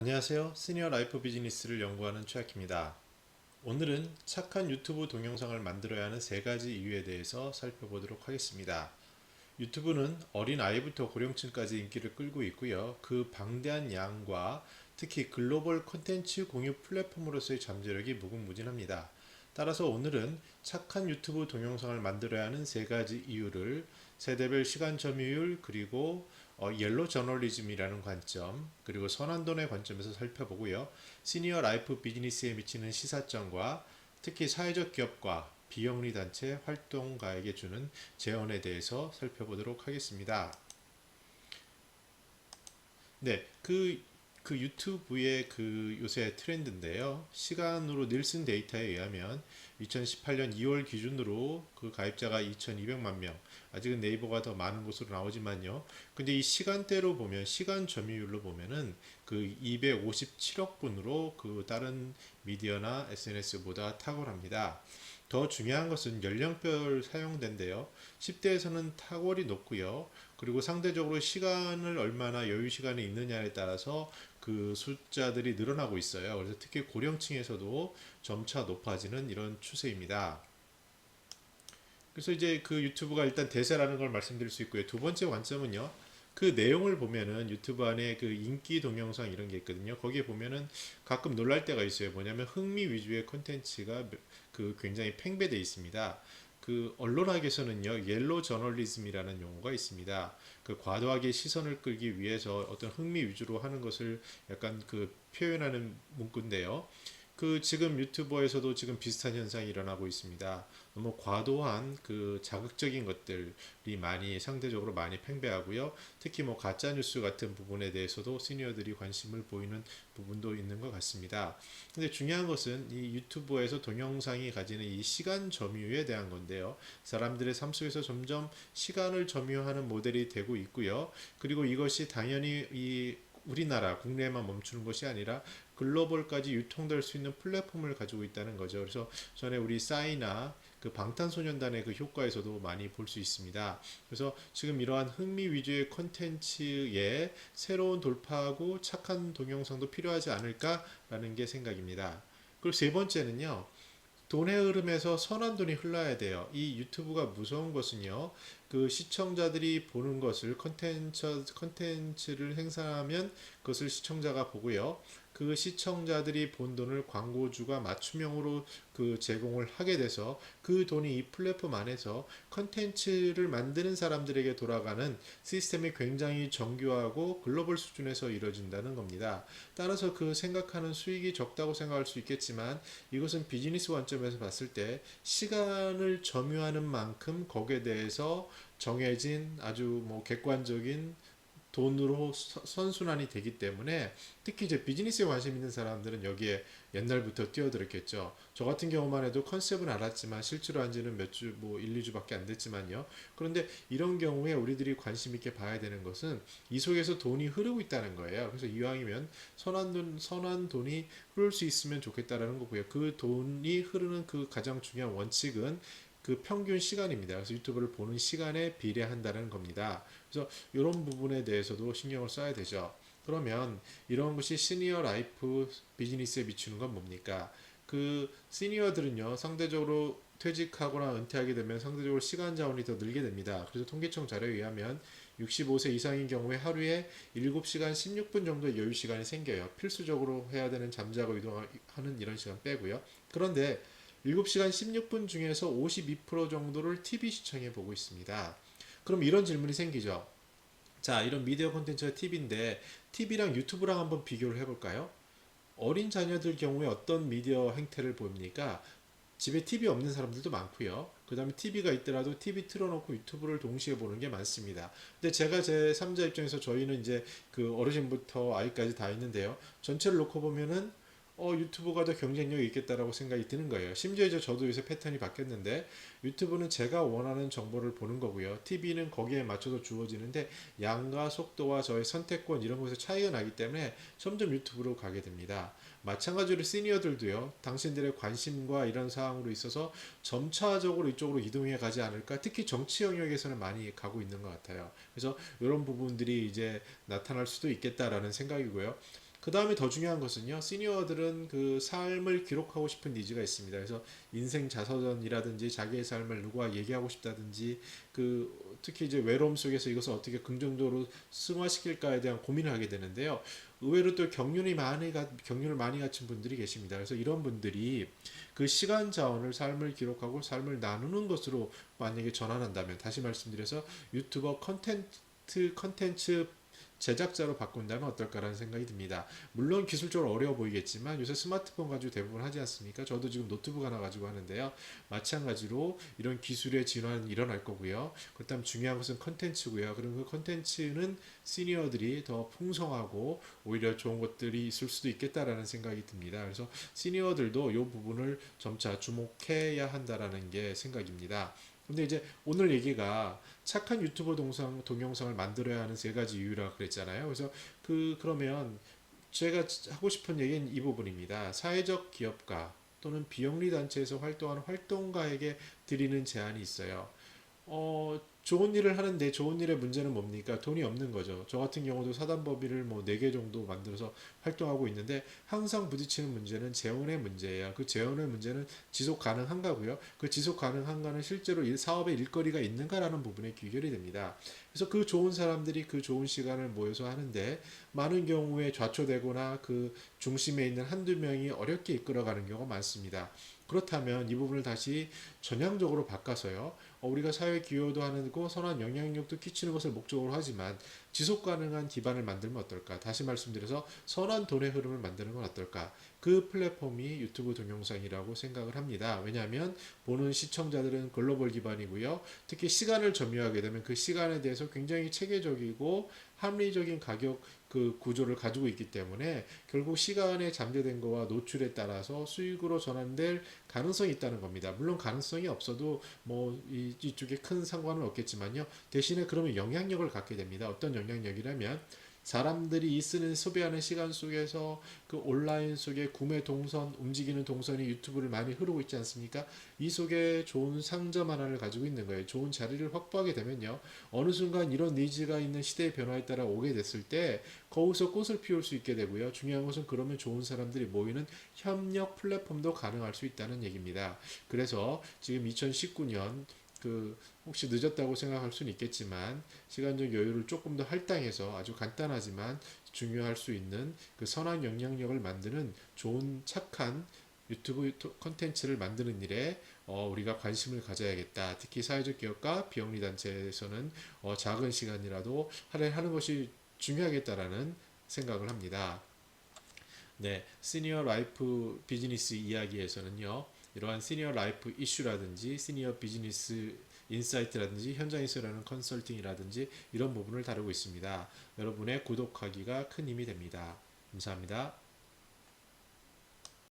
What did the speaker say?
안녕하세요. 시니어 라이프 비즈니스를 연구하는 최학입니다. 오늘은 착한 유튜브 동영상을 만들어야 하는 세 가지 이유에 대해서 살펴보도록 하겠습니다. 유튜브는 어린 아이부터 고령층까지 인기를 끌고 있고요. 그 방대한 양과 특히 글로벌 콘텐츠 공유 플랫폼으로서의 잠재력이 무궁무진합니다. 따라서 오늘은 착한 유튜브 동영상을 만들어야 하는 세 가지 이유를 세대별 시간 점유율 그리고 옐로 저널리즘이라는 관점 그리고 선한돈의 관점에서 살펴보고요. 시니어 라이프 비즈니스에 미치는 시사점과 특히 사회적 기업과 비영리 단체 활동가에게 주는 재원에 대해서 살펴보도록 하겠습니다. 네, 그 유튜브의 그 요새 트렌드인데요. 시간으로 닐슨 데이터에 의하면 2018년 2월 기준으로 그 가입자가 2,200만 명. 아직은 네이버가 더 많은 것으로 나오지만요. 근데 이 시간대로 보면 시간 점유율로 보면은 그 257억 분으로 그 다른 미디어나 SNS보다 탁월합니다. 더 중요한 것은 연령별 사용된데요. 10대에서는 탁월이 높고요. 그리고 상대적으로 시간을 얼마나 여유 시간이 있느냐에 따라서 그 숫자들이 늘어나고 있어요. 그래서 특히 고령층에서도 점차 높아지는 이런 추세입니다. 그래서 이제 그 유튜브가 일단 대세라는 걸 말씀드릴 수 있고요. 두 번째 관점은요. 그 내용을 보면은 유튜브 안에 그 인기 동영상 이런 게 있거든요. 거기에 보면은 가끔 놀랄 때가 있어요. 뭐냐면 흥미 위주의 콘텐츠가 그 굉장히 팽배되어 있습니다. 그 언론학에서는요, 옐로 저널리즘이라는 용어가 있습니다. 그 과도하게 시선을 끌기 위해서 어떤 흥미 위주로 하는 것을 약간 그 표현하는 문구인데요. 그 지금 유튜버에서도 지금 비슷한 현상이 일어나고 있습니다. 너무 과도한 그 자극적인 것들이 많이 상대적으로 많이 팽배하고요. 특히 뭐 가짜 뉴스 같은 부분에 대해서도 시니어들이 관심을 보이는 부분도 있는 것 같습니다. 근데 중요한 것은 이 유튜브에서 동영상이 가지는 이 시간 점유에 대한 건데요. 사람들의 삶 속에서 점점 시간을 점유하는 모델이 되고 있고요. 그리고 이것이 당연히 이 우리나라 국내에만 멈추는 것이 아니라 글로벌까지 유통될 수 있는 플랫폼을 가지고 있다는 거죠. 그래서 전에 우리 싸이나 그 방탄소년단의 그 효과에서도 많이 볼 수 있습니다. 그래서 지금 이러한 흥미 위주의 콘텐츠에 새로운 돌파하고 착한 동영상도 필요하지 않을까라는 게 생각입니다. 그리고 세 번째는요. 돈의 흐름에서 선한 돈이 흘러야 돼요. 이 유튜브가 무서운 것은요. 그 시청자들이 보는 것을 컨텐츠를 생산하면 그것을 시청자가 보고요. 그 시청자들이 본 돈을 광고주가 맞춤형으로 그 제공을 하게 돼서 그 돈이 이 플랫폼 안에서 컨텐츠를 만드는 사람들에게 돌아가는 시스템이 굉장히 정교하고 글로벌 수준에서 이루어진다는 겁니다. 따라서 그 생각하는 수익이 적다고 생각할 수 있겠지만 이것은 비즈니스 관점에서 봤을 때 시간을 점유하는 만큼 거기에 대해서 정해진 아주 뭐 객관적인 돈으로 선순환이 되기 때문에 특히 이제 비즈니스에 관심 있는 사람들은 여기에 옛날부터 뛰어들었겠죠. 저 같은 경우만 해도 컨셉은 알았지만 실제로 한 지는 몇 주, 뭐 1, 2주밖에 안 됐지만요. 그런데 이런 경우에 우리들이 관심 있게 봐야 되는 것은 이 속에서 돈이 흐르고 있다는 거예요. 그래서 이왕이면 선한 돈이 흐를 수 있으면 좋겠다라는 거고요. 그 돈이 흐르는 그 가장 중요한 원칙은 그 평균 시간입니다. 그래서 유튜브를 보는 시간에 비례한다는 겁니다. 그래서 이런 부분에 대해서도 신경을 써야 되죠. 그러면 이런 것이 시니어 라이프 비즈니스에 미치는 건 뭡니까? 그 시니어들은요, 상대적으로 퇴직하거나 은퇴하게 되면 상대적으로 시간 자원이 더 늘게 됩니다. 그래서 통계청 자료에 의하면 65세 이상인 경우에 하루에 7시간 16분 정도의 여유 시간이 생겨요. 필수적으로 해야 되는 잠자고 이동하는 이런 시간 빼고요. 그런데 7시간 16분 중에서 52% 정도를 TV 시청해 보고 있습니다. 그럼 이런 질문이 생기죠. 자, 이런 미디어 콘텐츠가 TV인데 TV랑 유튜브랑 한번 비교를 해볼까요? 어린 자녀들 경우에 어떤 미디어 행태를 보입니까? 집에 TV 없는 사람들도 많고요. 그 다음에 TV가 있더라도 TV 틀어놓고 유튜브를 동시에 보는 게 많습니다. 근데 제가 제 3자 입장에서 저희는 이제 그 어르신부터 아이까지 다 있는데요. 전체를 놓고 보면은 유튜브가 더 경쟁력이 있겠다라고 생각이 드는 거예요. 심지어 이제 저도 요새 패턴이 바뀌었는데 유튜브는 제가 원하는 정보를 보는 거고요. TV는 거기에 맞춰서 주어지는데 양과 속도와 저의 선택권 이런 것에 차이가 나기 때문에 점점 유튜브로 가게 됩니다. 마찬가지로 시니어들도요. 당신들의 관심과 이런 사항으로 있어서 점차적으로 이쪽으로 이동해 가지 않을까. 특히 정치 영역에서는 많이 가고 있는 것 같아요. 그래서 이런 부분들이 이제 나타날 수도 있겠다라는 생각이고요. 그 다음에 더 중요한 것은요, 시니어들은 그 삶을 기록하고 싶은 니즈가 있습니다. 그래서 인생 자서전이라든지 자기의 삶을 누구와 얘기하고 싶다든지 그 특히 이제 외로움 속에서 이것을 어떻게 긍정적으로 승화시킬까에 대한 고민을 하게 되는데요. 의외로 또 경륜을 많이 갖춘 분들이 계십니다. 그래서 이런 분들이 그 시간 자원을 삶을 기록하고 삶을 나누는 것으로 만약에 전환한다면, 다시 말씀드려서 유튜버 컨텐츠 제작자로 바꾼다면 어떨까라는 생각이 듭니다. 물론 기술적으로 어려워 보이겠지만 요새 스마트폰 가지고 대부분 하지 않습니까? 저도 지금 노트북 하나 가지고 하는데요. 마찬가지로 이런 기술의 진화는 일어날 거고요. 그다음 중요한 것은 컨텐츠고요. 그럼 그 컨텐츠는 시니어들이 더 풍성하고 오히려 좋은 것들이 있을 수도 있겠다라는 생각이 듭니다. 그래서 시니어들도 이 부분을 점차 주목해야 한다라는 게 생각입니다. 근데 이제 오늘 얘기가 착한 유튜버 동영상을 만들어야 하는 세 가지 이유라 그랬잖아요. 그래서 그러면 제가 하고 싶은 얘기는 이 부분입니다. 사회적 기업가 또는 비영리 단체에서 활동하는 활동가에게 드리는 제안이 있어요. 좋은 일을 하는데 좋은 일의 문제는 뭡니까? 돈이 없는 거죠. 저 같은 경우도 사단법인을 뭐 4개 정도 만들어서 활동하고 있는데 항상 부딪히는 문제는 재원의 문제예요. 그 재원의 문제는 지속 가능한가고요. 그 지속 가능한가는 실제로 사업에 일거리가 있는가라는 부분에 귀결이 됩니다. 그래서 그 좋은 사람들이 그 좋은 시간을 모여서 하는데 많은 경우에 좌초되거나 그 중심에 있는 한두 명이 어렵게 이끌어가는 경우가 많습니다. 그렇다면 이 부분을 다시 전향적으로 바꿔서요. 우리가 사회 기여도 하고 선한 영향력도 끼치는 것을 목적으로 하지만 지속 가능한 기반을 만들면 어떨까? 다시 말씀드려서 선한 돈의 흐름을 만드는 건 어떨까? 그 플랫폼이 유튜브 동영상이라고 생각을 합니다. 왜냐하면 보는 시청자들은 글로벌 기반이고요. 특히 시간을 점유하게 되면 그 시간에 대해서 굉장히 체계적이고 합리적인 가격 그 구조를 가지고 있기 때문에 결국 시간에 잠재된 거와 노출에 따라서 수익으로 전환될 가능성이 있다는 겁니다. 물론 가능성이 없어도 뭐 이쪽에 큰 상관은 없겠지만요. 대신에 그러면 영향력을 갖게 됩니다. 어떤 영향력이라면 사람들이 이 쓰는 소비하는 시간 속에서 그 온라인 속에 구매 동선, 움직이는 동선이 유튜브를 많이 흐르고 있지 않습니까? 이 속에 좋은 상점 하나를 가지고 있는 거예요. 좋은 자리를 확보하게 되면요. 어느 순간 이런 니즈가 있는 시대의 변화에 따라 오게 됐을 때 거기서 꽃을 피울 수 있게 되고요. 중요한 것은 그러면 좋은 사람들이 모이는 협력 플랫폼도 가능할 수 있다는 얘기입니다. 그래서 지금 2019년 혹시 늦었다고 생각할 수는 있겠지만 시간적 여유를 조금 더 할당해서 아주 간단하지만 중요할 수 있는 그 선한 영향력을 만드는 좋은 착한 유튜브 컨텐츠를 만드는 일에 우리가 관심을 가져야겠다. 특히 사회적 기업과 비영리 단체에서는 작은 시간이라도 할애하는 것이 중요하겠다라는 생각을 합니다. 네, 시니어 라이프 비즈니스 이야기에서는요. 이러한 시니어 라이프 이슈라든지 시니어 비즈니스 인사이트라든지 현장에서 일하는 컨설팅이라든지 이런 부분을 다루고 있습니다. 여러분의 구독하기가 큰 힘이 됩니다. 감사합니다.